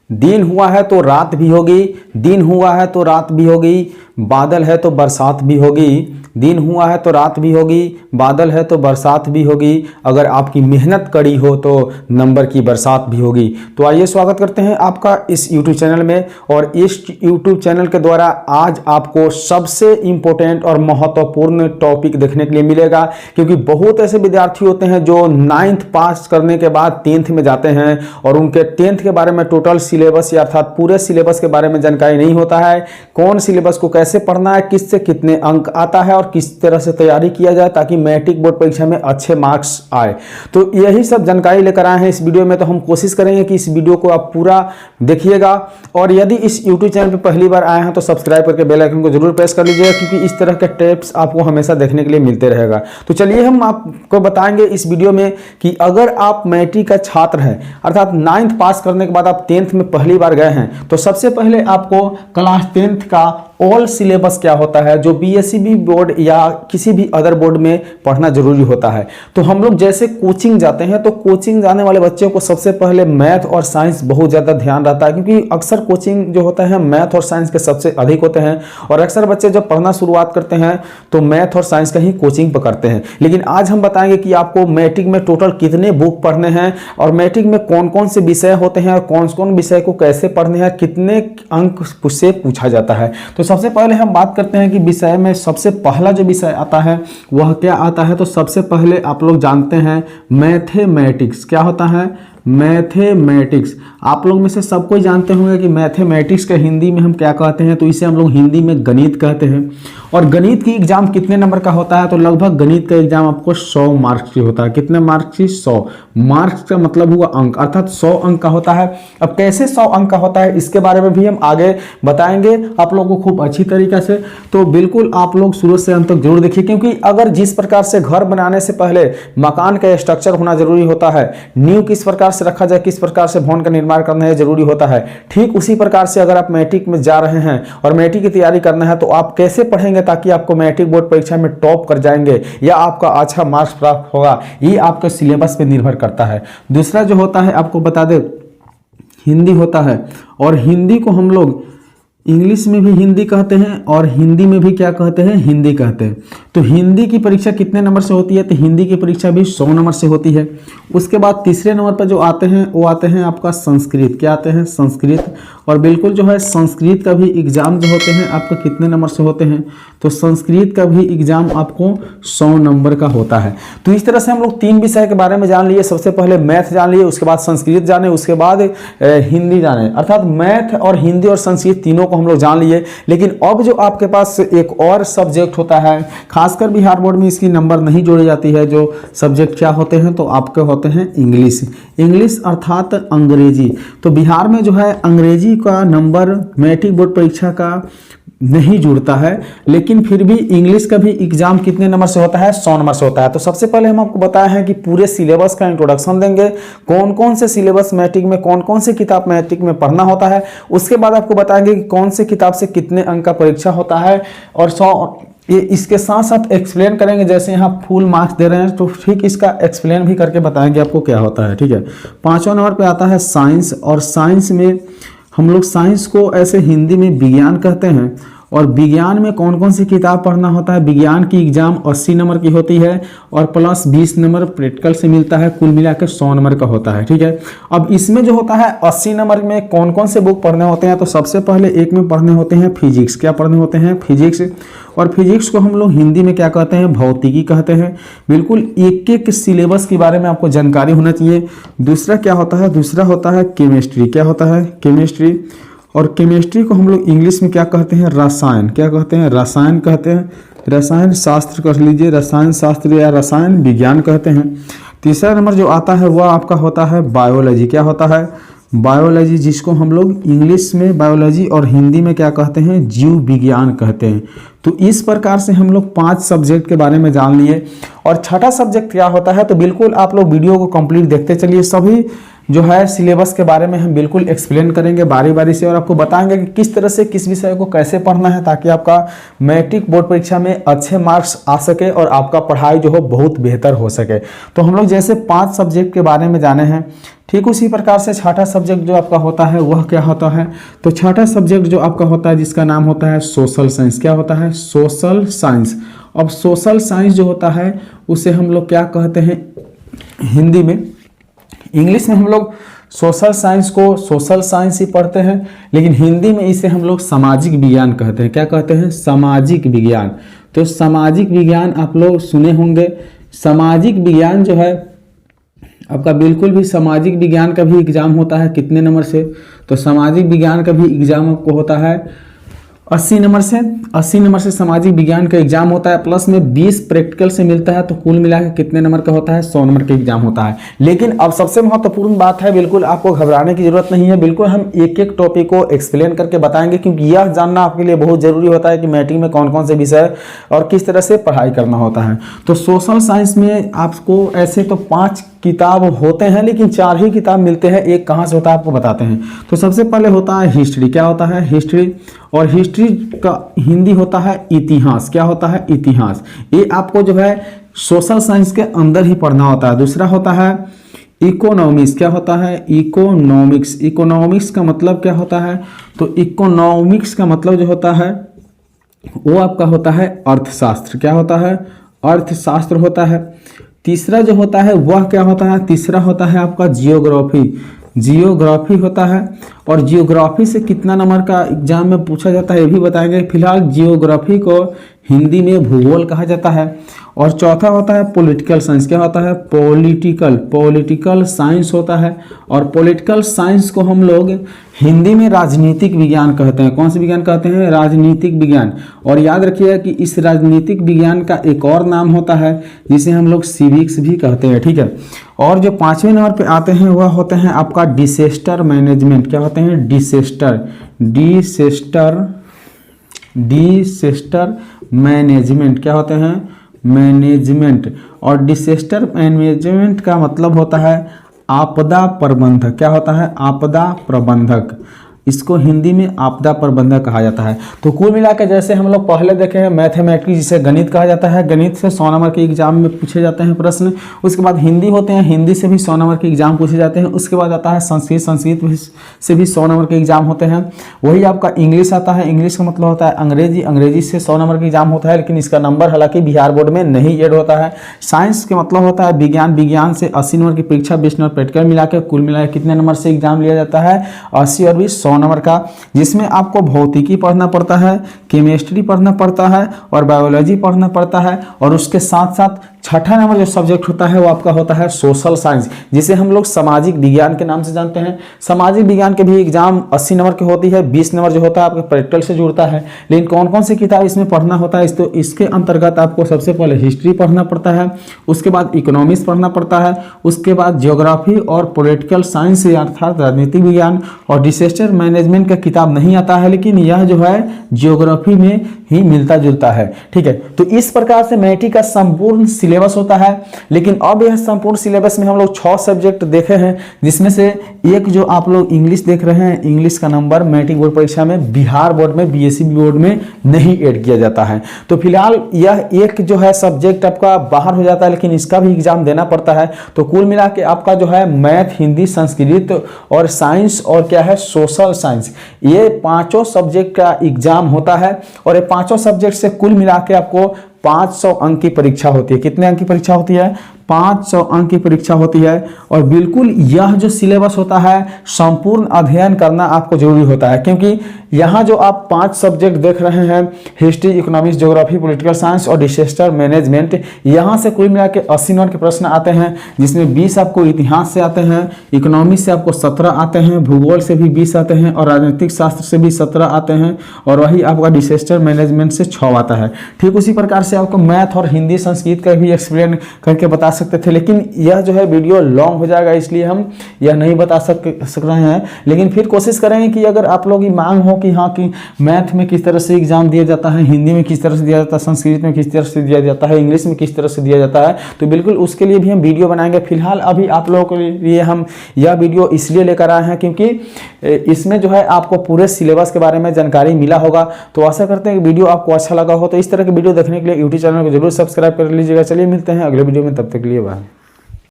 दिन हुआ है तो रात भी होगी, दिन हुआ है तो रात भी होगी, बादल है तो बरसात भी होगी। दिन हुआ है तो रात भी होगी, बादल है तो बरसात भी होगी, अगर आपकी मेहनत कड़ी हो तो नंबर की बरसात भी होगी। तो आइए स्वागत करते हैं आपका इस YouTube चैनल में। और इस YouTube चैनल के द्वारा आज आपको सबसे इम्पोर्टेंट और महत्वपूर्ण टॉपिक देखने के लिए मिलेगा, क्योंकि बहुत ऐसे विद्यार्थी होते हैं जो 9th पास करने के बाद 10th में जाते हैं और उनके 10th के बारे में टोटल सिलेबस या अर्थात पूरे सिलेबस के बारे में जानकारी नहीं होता है। कौन सिलेबस को कैसे पढ़ना है, किससे कितने अंक आता है और किस तरह से तैयारी किया जाए ताकि मैट्रिक बोर्ड परीक्षा में अच्छे मार्क्स आए। तो यही सब जानकारी लेकर आए हैं इस वीडियो में। तो हम कोशिश करेंगे कि इस वीडियो को आप पूरा देखिएगा। और यदि इस YouTube चैनल पर पहली बार आए हैं तो सब्सक्राइब करके बेल आइकन को जरूर प्रेस कर लीजिएगा, क्योंकि इस तरह के टिप्स आपको हमेशा देखने के लिए मिलते रहेगा। तो चलिए हम आपको बताएंगे इस वीडियो में कि अगर आप मैट्रिक का छात्र हैं, अर्थात 9th पास करने के बाद आप 10th में पहली बार गए हैं, तो सबसे पहले आपको क्लास 10th का ऑल सिलेबस क्या होता है, जो BSEB बोर्ड या किसी भी अदर बोर्ड में पढ़ना जरूरी होता है। तो हम लोग जैसे कोचिंग जाते हैं तो कोचिंग जाने वाले बच्चों को सबसे पहले मैथ और साइंस बहुत ज़्यादा ध्यान रहता है, क्योंकि अक्सर कोचिंग जो होता है मैथ और साइंस के सबसे अधिक होते हैं। और अक्सर बच्चे जब पढ़ना शुरुआत करते हैं तो मैथ और साइंस का ही कोचिंग पकड़ते हैं। लेकिन आज हम बताएंगे कि आपको मैट्रिक में टोटल कितने बुक पढ़ने हैं और मैट्रिक में कौन कौन से विषय होते हैं और कौन कौन विषय को कैसे पढ़ने हैं, कितने अंक से पूछा जाता है। तो सबसे पहले हम बात करते हैं कि विषय में सबसे पहला जो विषय आता है वह क्या आता है। तो सबसे पहले आप लोग जानते हैं मैथमेटिक्स। क्या होता है? मैथमेटिक्स। आप लोग में से सब कोई जानते होंगे कि मैथमेटिक्स के हिंदी में हम क्या कहते हैं, तो इसे हम लोग हिंदी में गणित कहते हैं। और गणित की एग्जाम कितने नंबर का होता है? तो लगभग गणित का एग्जाम आपको 100 मार्क्स की होता है। कितने मार्क्स की? 100 मार्क्स का मतलब हुआ अंक, अर्थात 100 अंक का होता है। अब कैसे 100 अंक का होता है इसके बारे में भी हम आगे बताएंगे आप लोगों को खूब अच्छी तरीके से। तो बिल्कुल आप लोग शुरू से अंत तक जरूर देखिए, क्योंकि अगर जिस प्रकार से घर बनाने से पहले मकान का स्ट्रक्चर होना जरूरी होता है, नींव किस प्रकार से रखा जाए, किस प्रकार से भवन का निर्माण करना है जरूरी होता है, ठीक उसी प्रकार से अगर आप मैट्रिक में जा रहे हैं और मैट्रिक की तैयारी करना है तो आप कैसे पढ़ेंगे ताकि आपको मैट्रिक बोर्ड परीक्षा में टॉप कर जाएंगे या आपका अच्छा मार्क्स प्राप्त होगा, ये आपके सिलेबस पे निर्भर करता है। दूसरा जो होता है आपको बता दें, हिंदी होता है। और हिंदी को हम लोग इंग्लिश में भी हिंदी कहते हैं और हिंदी में भी क्या कहते हैं? हिंदी कहते हैं। तो हिंदी की परीक्षा कितने नंबर से होती है? तो हिंदी की परीक्षा भी 100 नंबर से होती है। उसके बाद तीसरे नंबर पर जो आते हैं वो आते हैं आपका संस्कृत। क्या आते हैं? संस्कृत। और बिल्कुल जो है संस्कृत का भी एग्जाम जो होते हैं आपका कितने नंबर से होते हैं? तो संस्कृत का भी एग्जाम आपको 100 नंबर का होता है। तो इस तरह से हम लोग 3 विषय के बारे में जान लिए। सबसे पहले मैथ जान लिए, उसके बाद संस्कृत जाने, उसके बाद हिंदी जाने, अर्थात मैथ और हिंदी और संस्कृत तीनों को हम लोग जान लिए। लेकिन अब जो आपके पास एक और सब्जेक्ट होता है, खासकर बिहार बोर्ड में इसकी नंबर नहीं जोड़ी जाती है, जो सब्जेक्ट क्या होते हैं? तो आपके होते हैं इंग्लिश। इंग्लिश अर्थात अंग्रेजी। तो बिहार में जो है अंग्रेजी का नंबर मैट्रिक बोर्ड परीक्षा का नहीं जुड़ता है, लेकिन फिर भी इंग्लिश का भी एग्जाम कितने नंबर से होता है? 100 नंबर से होता है। तो सबसे पहले हम आपको बताए हैं कि पूरे सिलेबस का इंट्रोडक्शन देंगे, कौन कौन से सिलेबस मैट्रिक में, कौन कौन से किताब मैट्रिक में पढ़ना होता है। उसके बाद आपको बताएंगे कि कौन से किताब से कितने अंक का परीक्षा होता है और 100 ये इसके साथ साथ एक्सप्लेन करेंगे। जैसे यहाँ फुल मार्क्स दे रहे हैं तो ठीक इसका एक्सप्लेन भी करके बताएंगे आपको क्या होता है। ठीक है। 5वां नंबर पे आता है साइंस। और साइंस में हम लोग साइंस को ऐसे हिंदी में विज्ञान कहते हैं। और विज्ञान में कौन कौन सी किताब पढ़ना होता है? विज्ञान की एग्जाम 80 नंबर की होती है और प्लस 20 नंबर प्रैक्टिकल से मिलता है, कुल मिलाकर 100 नंबर का होता है। ठीक है। अब इसमें जो होता है 80 नंबर में कौन कौन से बुक पढ़ने होते हैं? तो सबसे पहले एक में पढ़ने होते हैं फिजिक्स। क्या पढ़ने होते हैं? फिजिक्स। और फिजिक्स को हम लोग हिंदी में क्या कहते हैं? भौतिकी कहते हैं। बिल्कुल एक एक सिलेबस के बारे में आपको जानकारी होना चाहिए। दूसरा क्या होता है? दूसरा होता है केमिस्ट्री। क्या होता है? केमिस्ट्री। और केमिस्ट्री को हम लोग इंग्लिश में क्या कहते हैं? रसायन। क्या कहते हैं? रसायन कहते हैं। रसायन शास्त्र कर लीजिए, रसायन शास्त्र या रसायन विज्ञान कहते हैं। तीसरा नंबर जो आता है वह आपका होता है बायोलॉजी। क्या होता है? बायोलॉजी, जिसको हम लोग इंग्लिश में बायोलॉजी और हिंदी में क्या कहते हैं? जीव विज्ञान कहते हैं। तो इस प्रकार से हम लोग 5 सब्जेक्ट के बारे में जान लिए। और छठा सब्जेक्ट क्या होता है? तो बिल्कुल आप लोग वीडियो को कंप्लीट देखते चलिए। सभी जो है सिलेबस के बारे में हम बिल्कुल एक्सप्लेन करेंगे बारी बारी से और आपको बताएंगे कि किस तरह से किस विषय को कैसे पढ़ना है ताकि आपका मैट्रिक बोर्ड परीक्षा में अच्छे मार्क्स आ सके और आपका पढ़ाई जो हो बहुत बेहतर हो सके। तो हम लोग जैसे 5 सब्जेक्ट के बारे में जाने हैं, ठीक उसी प्रकार से छठा सब्जेक्ट जो आपका होता है वह क्या होता है। तो छठा सब्जेक्ट जो आपका होता है जिसका नाम होता है सोशल साइंस। क्या होता है? Social science. अब सोशल साइंस जो होता है उसे हम लोग क्या कहते हैं हिंदी में, इंग्लिश में हम लोग सोशल साइंस को सोशल साइंस ही पढ़ते हैं, लेकिन हिंदी में इसे हम लोग सामाजिक विज्ञान कहते हैं। क्या कहते हैं? सामाजिक विज्ञान। तो सामाजिक विज्ञान आप लोग सुने होंगे। सामाजिक विज्ञान जो है आपका बिल्कुल भी सामाजिक विज्ञान का भी एग्जाम होता है कितने नंबर से? तो सामाजिक विज्ञान का भी एग्जाम आपको होता है 80 नंबर से। 80 नंबर से सामाजिक विज्ञान का एग्जाम होता है, प्लस में 20 प्रैक्टिकल से मिलता है, तो कुल मिलाकर कितने नंबर का होता है? 100 नंबर का एग्जाम होता है। लेकिन अब सबसे महत्वपूर्ण बात है, बिल्कुल आपको घबराने की जरूरत नहीं है, बिल्कुल हम एक एक टॉपिक को एक्सप्लेन करके बताएंगे, क्योंकि यह जानना आपके लिए बहुत जरूरी होता है कि मैट्रिक में कौन कौन से विषय और किस तरह से पढ़ाई करना होता है। तो सोशल साइंस में आपको ऐसे तो 5 किताब होते हैं, लेकिन 4 ही किताब मिलते हैं। एक कहाँ से होता है आपको बताते हैं। तो सबसे पहले होता है हिस्ट्री। क्या होता है? हिस्ट्री। और हिस्ट्री का हिंदी होता है इतिहास। क्या होता है? इतिहास। ये आपको जो है सोशल साइंस के अंदर ही पढ़ना होता है। दूसरा होता है इकोनॉमिक्स। क्या होता है? इकोनॉमिक्स। इकोनॉमिक्स का मतलब क्या होता है? तो इकोनॉमिक्स का मतलब जो होता है वो आपका होता है अर्थशास्त्र। क्या होता है? अर्थशास्त्र होता है। तीसरा जो होता है वह क्या होता है? तीसरा होता है आपका जियोग्राफी। जियोग्राफी होता है। और जियोग्राफी से कितना नंबर का एग्जाम में पूछा जाता है ये भी बताएंगे। फिलहाल जियोग्राफी को हिंदी में भूगोल कहा जाता है। और चौथा होता है पॉलिटिकल साइंस। क्या होता है? पॉलिटिकल साइंस होता है। और पॉलिटिकल साइंस को हम लोग हिंदी में राजनीतिक विज्ञान कहते हैं। कौन सा विज्ञान कहते हैं? राजनीतिक विज्ञान। और याद रखिएगा कि इस राजनीतिक विज्ञान का एक और नाम होता है जिसे हम लोग सिविक्स भी कहते हैं। ठीक है। और जो 5वें नंबर पे आते हैं वह होते हैं आपका डिसेस्टर मैनेजमेंट। क्या होते हैं? Disaster management. क्या होते हैं? मैनेजमेंट। और डिसेस्टर मैनेजमेंट का मतलब होता है आपदा प्रबंधक। क्या होता है? आपदा प्रबंधक। इसको हिंदी में आपदा प्रबंधक कहा जाता है। तो कुल मिलाकर जैसे हम लोग पहले देखे हैं मैथमेटिक्स जिसे गणित कहा जाता है, गणित से 100 नंबर के एग्जाम में पूछे जाते हैं प्रश्न। उसके बाद हिंदी होते हैं, हिंदी से भी 100 नंबर के एग्जाम पूछे जाते हैं। उसके बाद आता है संस्कृत, संस्कृत से भी 100 नंबर के एग्जाम होते हैं। वही आपका इंग्लिश आता है, इंग्लिश का मतलब होता है अंग्रेजी, अंग्रेजी से 100 नंबर के एग्जाम होता है, लेकिन इसका नंबर हालांकि बिहार बोर्ड में नहीं ऐड होता है। साइंस के मतलब होता है विज्ञान, विज्ञान से 80 नंबर की परीक्षा, 20 नंबर प्रैक्टिकल मिलाकर कुल मिलाकर कितने नंबर से एग्जाम लिया जाता है? 80 और 20 100 नंबर का, जिसमें आपको भौतिकी पढ़ना पड़ता है, केमिस्ट्री पढ़ना पड़ता है और बायोलॉजी पढ़ना पड़ता है। और उसके साथ साथ छठा नंबर जो सब्जेक्ट होता है वो आपका होता है सोशल साइंस, जिसे हम लोग सामाजिक विज्ञान के नाम से जानते हैं। सामाजिक विज्ञान के भी एग्जाम 80 नंबर की होती है, 20 नंबर जो होता है आपके प्रैक्टिकल से जुड़ता है। लेकिन कौन कौन सी किताब इसमें पढ़ना होता है? तो इसके अंतर्गत आपको सबसे पहले हिस्ट्री पढ़ना पड़ता है, उसके बाद इकोनॉमिक्स पढ़ना पड़ता है, उसके बाद ज्योग्राफी और पॉलिटिकल साइंस अर्थात राजनीतिक विज्ञान। और डिसेस्टर मैनेजमेंट का किताब नहीं आता है, लेकिन यह जो है ज्योग्राफी में ही मिलता जुलता है। ठीक है। तो इस प्रकार से मैट्रिक का संपूर्ण सिलेबस होता है। लेकिन अब यह संपूर्ण सिलेबस में हम लोग 6 सब्जेक्ट देखे हैं, जिसमें से एक जो आप लोग इंग्लिश देख रहे हैं, इंग्लिश का नंबर मैट्रिक बोर्ड परीक्षा में बिहार बोर्ड में, बीएससी बोर्ड में नहीं ऐड किया जाता है। तो फिलहाल यह एक जो है सब्जेक्ट आपका बाहर हो जाता है, लेकिन इसका भी एग्जाम देना पड़ता है। तो कुल मिला के आपका जो है मैथ, हिंदी, संस्कृत और साइंस और क्या है सोशल साइंस, ये 5 सब्जेक्ट का एग्जाम होता है। और ये 5 सब्जेक्ट से कुल मिला के आपको 500 अंक की परीक्षा होती है। कितने अंक की परीक्षा होती है? 500 अंक की परीक्षा होती है। और बिल्कुल यह जो सिलेबस होता है संपूर्ण अध्ययन करना आपको जरूरी होता है, क्योंकि यहाँ जो आप 5 सब्जेक्ट देख रहे हैं, history, economics, geography, political science और डिसेस्टर मैनेजमेंट, यहाँ से कुल मिला के 80 नंबर के प्रश्न आते हैं, जिसमें 20 आपको इतिहास से आते हैं, इकोनॉमिक्स से आपको 17 आते हैं, भूगोल से भी 20 आते हैं और राजनीतिक शास्त्र से भी 17 आते हैं। और वही आपका डिसेस्टर मैनेजमेंट से 6 आता है। ठीक उसी प्रकार से आपको मैथ और हिंदी, संस्कृत का भी एक्सप्लेन करके बता सकते थे, लेकिन यह जो है वीडियो लॉन्ग हो जाएगा, इसलिए हम यह नहीं बता सक रहे हैं। लेकिन फिर कोशिश करेंगे कि अगर आप लोगों की मांग हो कि हाँ कि मैथ में किस तरह से एग्जाम दिया जाता है, हिंदी में किस तरह से दिया जाता है, संस्कृत में किस तरह से दिया जाता है, इंग्लिश में किस तरह से दिया जाता है, तो बिल्कुल उसके लिए भी हम वीडियो बनाएंगे। फिलहाल अभी आप लोगों के लिए हम यह वीडियो इसलिए लेकर आए हैं क्योंकि इसमें जो है आपको पूरे सिलेबस के बारे में जानकारी मिला होगा। तो आशा करते हैं कि वीडियो आपको अच्छा लगा हो। तो इस तरह के वीडियो देखने के लिए यूट्यूब चैनल को जरूर सब्सक्राइब कर लीजिएगा। चलिए मिलते हैं अगले वीडियो में, तब तक के लिए बाय।